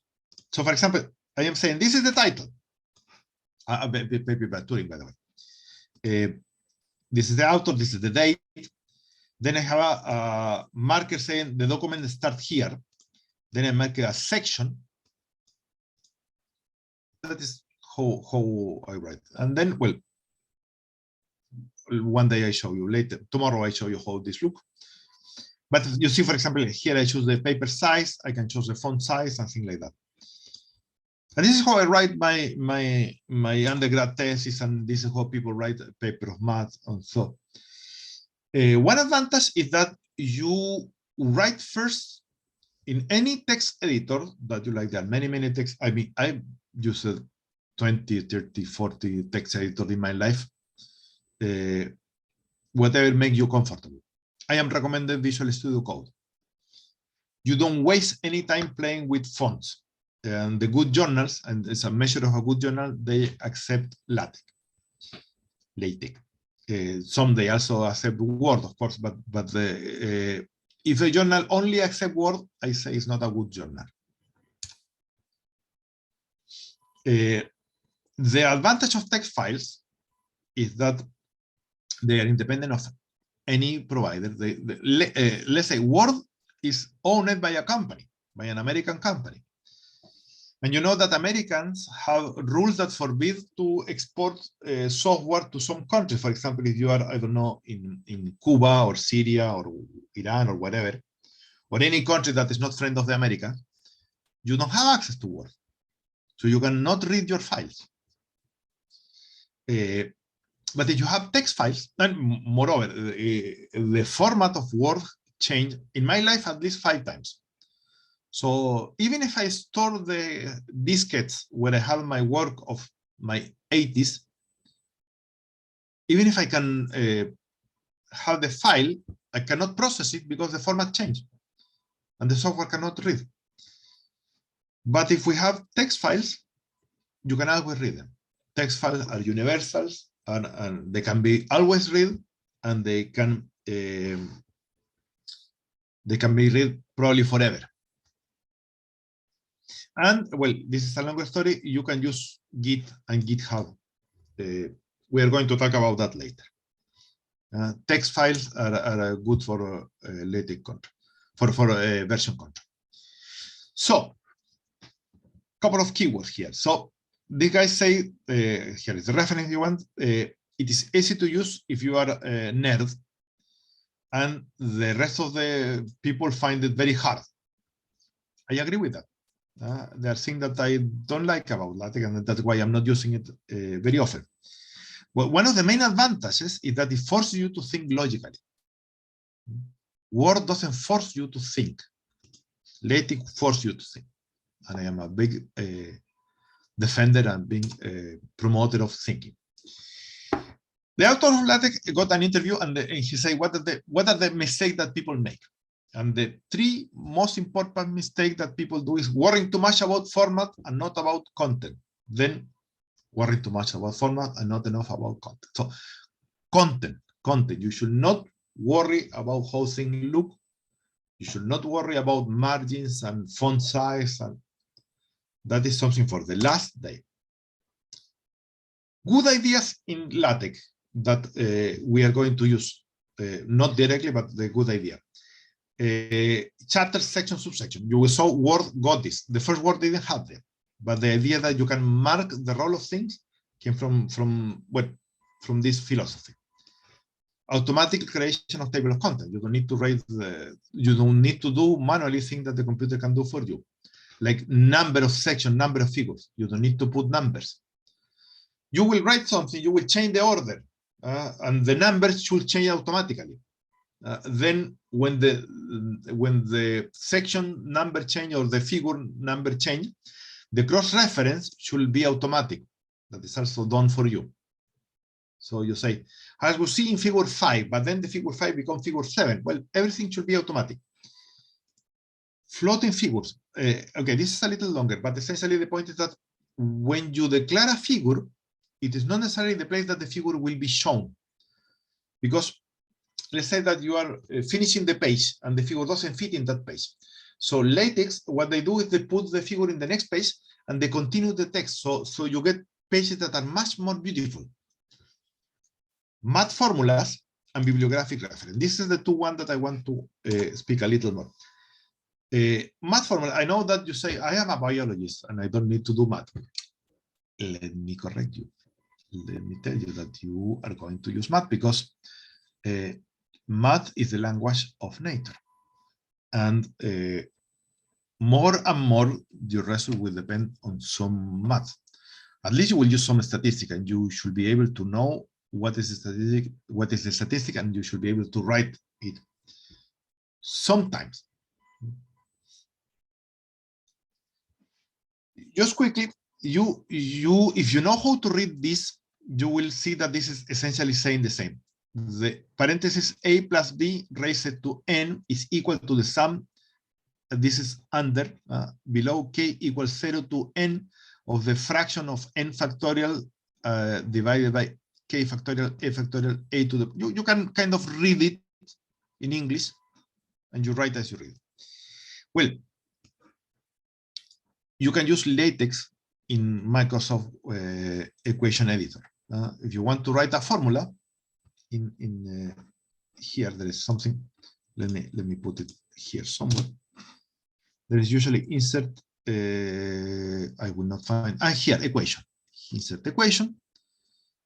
So for example, I am saying, this is the title. Maybe by Turing, by the way. This is the author, this is the date. Then I have a marker saying the document starts here. Then I make a section. That is how I write. And then, well, one day I show you later. Tomorrow I show you how this look. But you see, for example, here I choose the paper size. I can choose the font size and things like that. And this is how I write my undergrad thesis, and this is how people write a paper of math and so. One advantage is that you write first in any text editor that you like. There are many texts. I mean, I used 20, 30, 40 text editors in my life. Whatever makes you comfortable. I am recommended Visual Studio Code. You don't waste any time playing with fonts. And the good journals, and it's a measure of a good journal, they accept LaTeX. Some they also accept Word, of course, but if a journal only accepts Word, I say it's not a good journal. The advantage of text files is that they are independent of any provider. Let's say Word is owned by a company, by an American company. And you know that Americans have rules that forbid to export software to some countries. For example, if you are, I don't know, in Cuba or Syria or Iran or whatever, or any country that is not friend of the Americans, you don't have access to Word. So you cannot read your files. But if you have text files, and moreover, the format of Word changed in my life at least 5 times. So even if I store the diskettes where I have my work of my 80s, even if I can have the file, I cannot process it because the format changed and the software cannot read. But if we have text files, you can always read them. Text files are universals, and they can be always read, and they can be read probably forever. And well, this is a longer story. You can use Git and GitHub. We are going to talk about that later. Text files are good for Latex control, for version control. So, couple of keywords here. So these guys say, here is the reference if you want. It is easy to use if you are a nerd, and the rest of the people find it very hard. I agree with that. There are things that I don't like about LaTeX, and that's why I'm not using it very often. Well, one of the main advantages is that it forces you to think logically. Word doesn't force you to think. LaTeX forces you to think. And I am a big defender and being a promoter of thinking. The author of LaTeX got an interview, and he said, what are the mistakes that people make? And the 3 most important mistakes that people do is worrying too much about format and not about content. Then worrying too much about format and not enough about content. So content. You should not worry about how things look. You should not worry about margins and font size. And that is something for the last day. Good ideas in LaTeX that we are going to use. Not directly, but the good idea. Chapter, section, subsection. You saw Word got this. The first word didn't have them, but the idea that you can mark the role of things came from this philosophy. Automatic creation of table of content. You don't need to write you don't need to do manually things that the computer can do for you, like number of sections, number of figures. You don't need to put numbers. You will write something, you will change the order, and the numbers should change automatically. Then when the section number change or the figure number change, the cross-reference should be automatic. That is also done for you. So you say, as we see in figure 5, but then the figure 5 becomes figure 7. Well, everything should be automatic. Floating figures. Okay, this is a little longer, but essentially the point is that when you declare a figure, it is not necessarily the place that the figure will be shown. Because let's say that you are finishing the page and the figure doesn't fit in that page. So LaTeX, what they do is they put the figure in the next page and they continue the text. So you get pages that are much more beautiful. Math formulas and bibliographic reference. This is the 2 that I want to speak a little more. Math formula, I know that you say, I am a biologist and I don't need to do math. Let me correct you. Let me tell you that you are going to use math because math is the language of nature. And more and more, your result will depend on some math. At least you will use some statistic, and you should be able to know what is the statistic, and you should be able to write it. Sometimes. Just quickly, if you know how to read this, you will see that this is essentially saying the same. The parenthesis a plus b raised to n is equal to the sum. This is under, below k equals 0 to n of the fraction of n factorial divided by k factorial, a factorial, a to the, you can kind of read it in English and you write as you read. Well, you can use LaTeX in Microsoft Equation Editor. If you want to write a formula, in here there is something. Let me put it here somewhere. There is usually insert. I will not find. Here equation. Insert equation,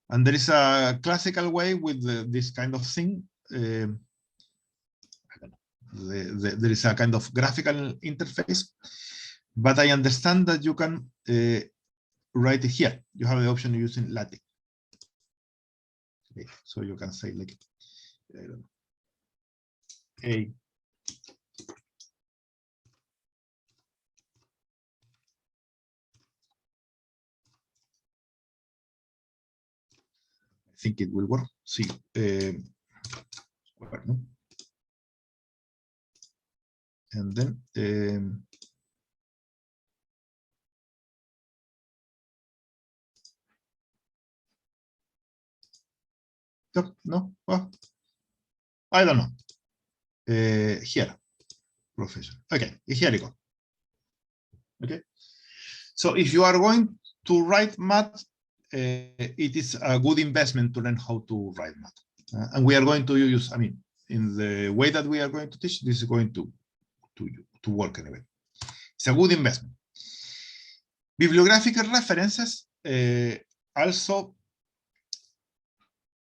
and there is a classical way with this kind of thing. I don't know. There is a kind of graphical interface, but I understand that you can write it here. You have the option using Latex. Okay, so you can say like I think it will work. See, no? And then no, well, I don't know. Here, professor. Okay, here you go. Okay, so if you are going to write math, it is a good investment to learn how to write math. And we are going to use, I mean, in the way that we are going to teach, this is going to work anyway. It's a good investment. Bibliographic references also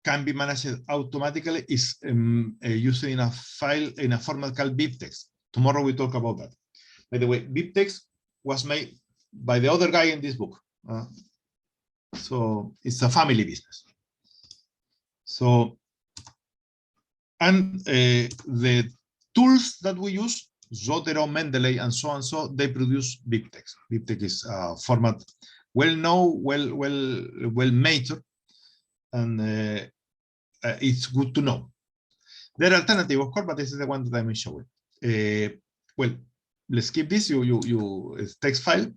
can be managed automatically, is used in a file in a format called Bibtext. Tomorrow we talk about that. By the way, Bibtext was made by the other guy in this book. So it's a family business. So, and the tools that we use, Zotero, Mendeley, and so, they produce Bibtext. Bibtext is a format well-known, well made, and it's good to know. There are alternatives, of course, but this is the one that I'm showing. Well, let's keep this. You text file,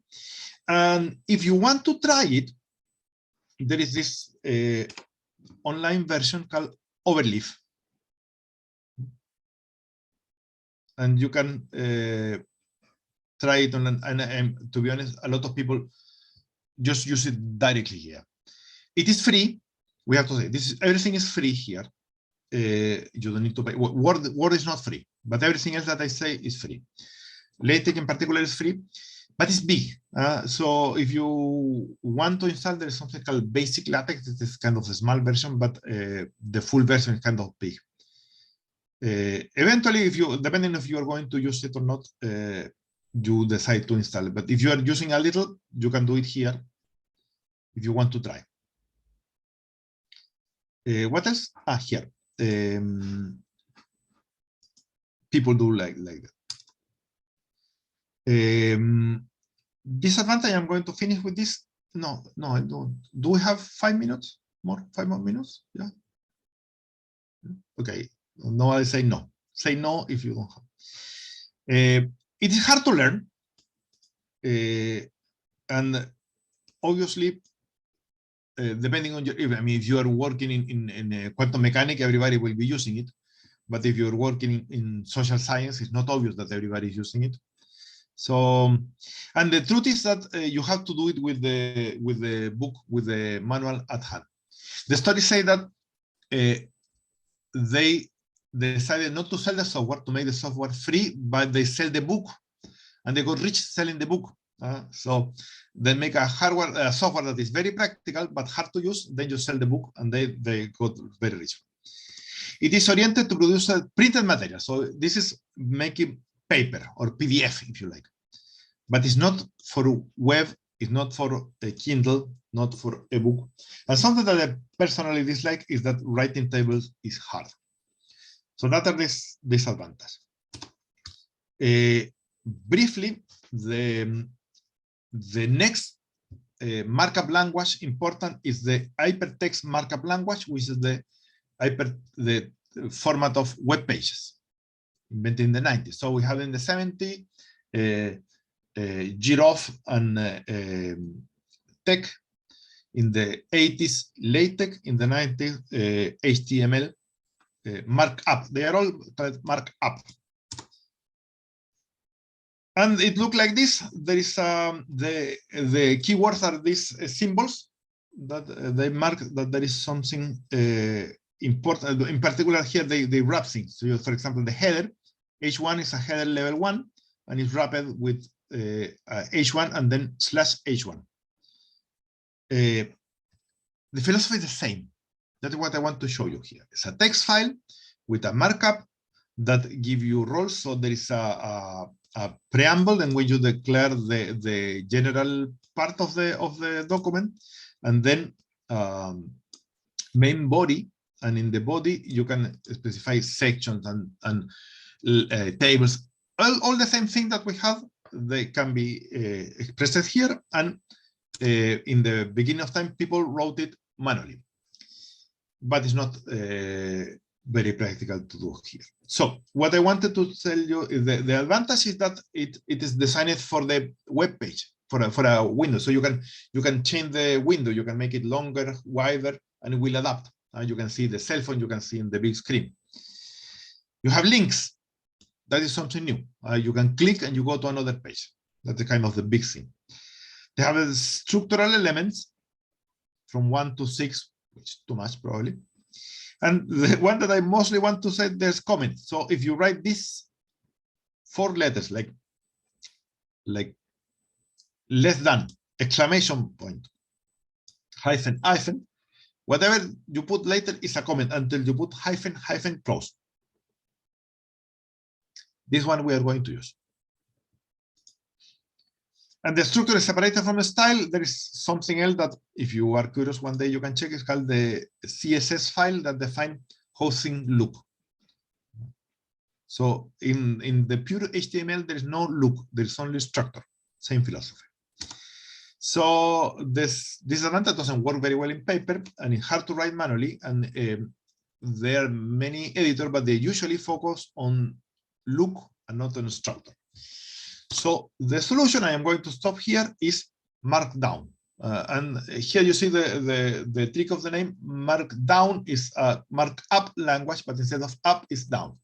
and if you want to try it, there is this online version called Overleaf, and you can try it on. And to be honest, a lot of people just use it directly here. It is free. We have to say this is everything is free here. You don't need to pay. Word is not free, but everything else that I say is free. LaTeX in particular is free, but it's big. So if you want to install, there is something called Basic LaTeX. This is kind of a small version, but the full version is kind of big. Eventually, if you, depending if you are going to use it or not, you decide to install it. But if you are using a little, you can do it here if you want to try. What else? Here. People do like that. Disadvantage, I'm going to finish with this. No, I don't. Do we have 5 minutes more? 5 more minutes? Yeah. Okay. No, I say no. Say no if you don't have. It is hard to learn. And obviously, depending on your, I mean, if you are working in quantum mechanics, everybody will be using it. But if you're working in social science, it's not obvious that everybody is using it. So, and the truth is that you have to do it with the book, with the manual at hand. The studies say that they decided not to sell the software, to make the software free, but they sell the book, and they got rich selling the book. So they make a hardware, software that is very practical but hard to use. Then you sell the book, and they got very rich. It is oriented to produce a printed material. So this is making paper or PDF, if you like, but it's not for web. It's not for a Kindle, not for a book. And something that I personally dislike is that writing tables is hard. So that are this disadvantage. Briefly, the next markup language important is the Hypertext markup language, which is the format of web pages, invented in the 90s. So we have in the 70s Girov and Tech, in the 80s LaTeX, in the 90s HTML, Markup. They are all called Markup. And it looked like this. There is the keywords are these symbols. that they mark that there is something important. In particular, here they wrap things. So, for example, the header H1 is a header level 1 and is wrapped with H1 and then /H1. The philosophy is the same. That's what I want to show you here. It's a text file with a markup that give you roles. So there is a preamble in which you declare the general part of the document, and then main body, and in the body you can specify sections and tables. All the same thing that we have, they can be expressed here, and in the beginning of time people wrote it manually, but it's not very practical to do here. So what I wanted to tell you is the advantage is that it is designed for the web page, for a window. So you can change the window, you can make it longer, wider, and it will adapt. You can see the cell phone, you can see in the big screen. You have links. That is something new. You can click and you go to another page. That's kind of the big thing. They have structural elements from 1 to 6, which is too much probably. And the one that I mostly want to say, there's comments. So if you write these 4 letters, like less than, exclamation point, hyphen, hyphen, whatever you put later is a comment until you put hyphen, hyphen, close. This one we are going to use. And the structure is separated from the style. There is something else that, if you are curious, one day you can check. It's called the CSS file that define hosting look. So in the pure HTML, there is no look. There is only structure. Same philosophy. So this disadvantage doesn't work very well in paper, and it's hard to write manually. And there are many editors, but they usually focus on look and not on structure. So the solution, I am going to stop here, is Markdown. And here you see the trick of the name. Markdown is a markup language, but instead of up is down.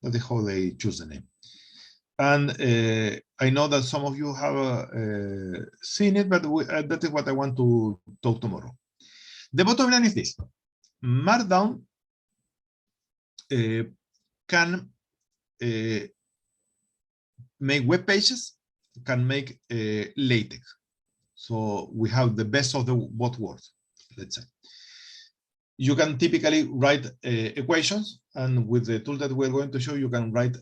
That is how they choose the name. And I know that some of you have seen it, but that is what I want to talk tomorrow. The bottom line is this. Markdown can make web pages, can make Latex. So we have the best of both worlds, let's say. You can typically write equations, and with the tool that we're going to show, you can write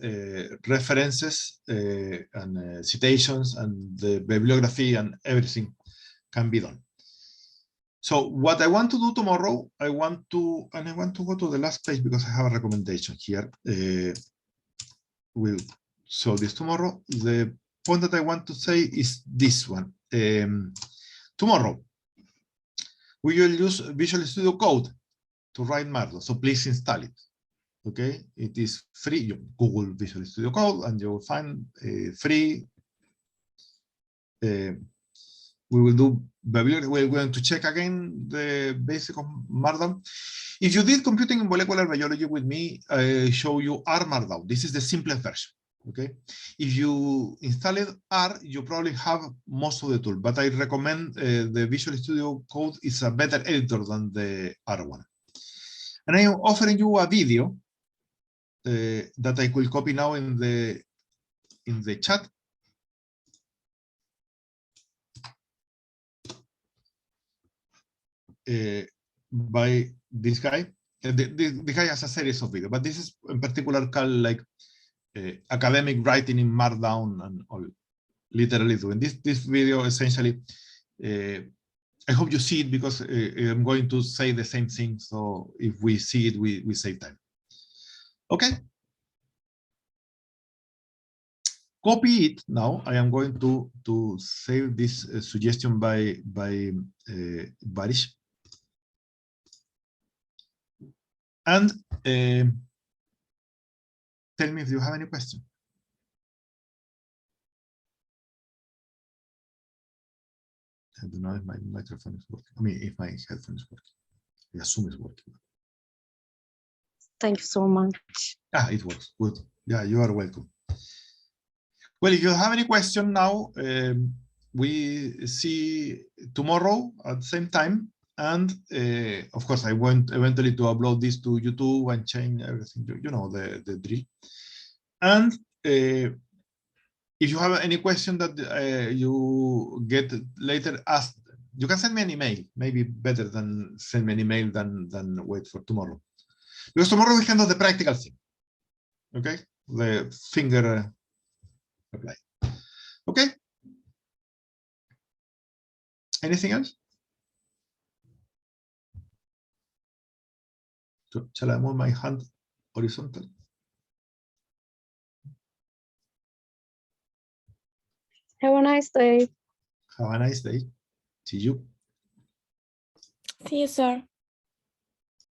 references and citations, and the bibliography and everything can be done. So what I want to do tomorrow, I want to go to the last page because I have a recommendation here. We'll show this tomorrow. The point that I want to say is this one. Tomorrow, we will use Visual Studio Code to write Markdown, so please install it. Okay, it is free. You Google Visual Studio Code and you will find free. We will do bibliography. We're going to check again the basic of Markdown. If you did computing and molecular biology with me, I show you R Markdown. This is the simplest version. Okay, if you install it R, you probably have most of the tool, but I recommend the Visual Studio Code is a better editor than the R one. And I am offering you a video that I will copy now in the chat. By this guy. The guy has a series of videos, but this is in particular called like academic writing in Markdown and all. Literally doing this video essentially. I hope you see it because I'm going to say the same thing. So if we see it, we save time. Okay. Copy it now. I am going to save this suggestion by Barish. And tell me if you have any question. I don't know if my microphone is working. I mean, if my headphone is working. I assume it's working. Thank you so much. Ah, it works. Good. Yeah, you are welcome. Well, if you have any question now, we see tomorrow at the same time. And of course, I want eventually to upload this to YouTube and change everything, you know, the drill. And if you have any question that you get later, ask. You can send me an email, maybe better than send me an email than wait for tomorrow. Because tomorrow we can do the practical thing, okay? The finger apply. Okay. Anything else? So shall I move my hand horizontal? Have a nice day. Have a nice day. See you. See you, sir.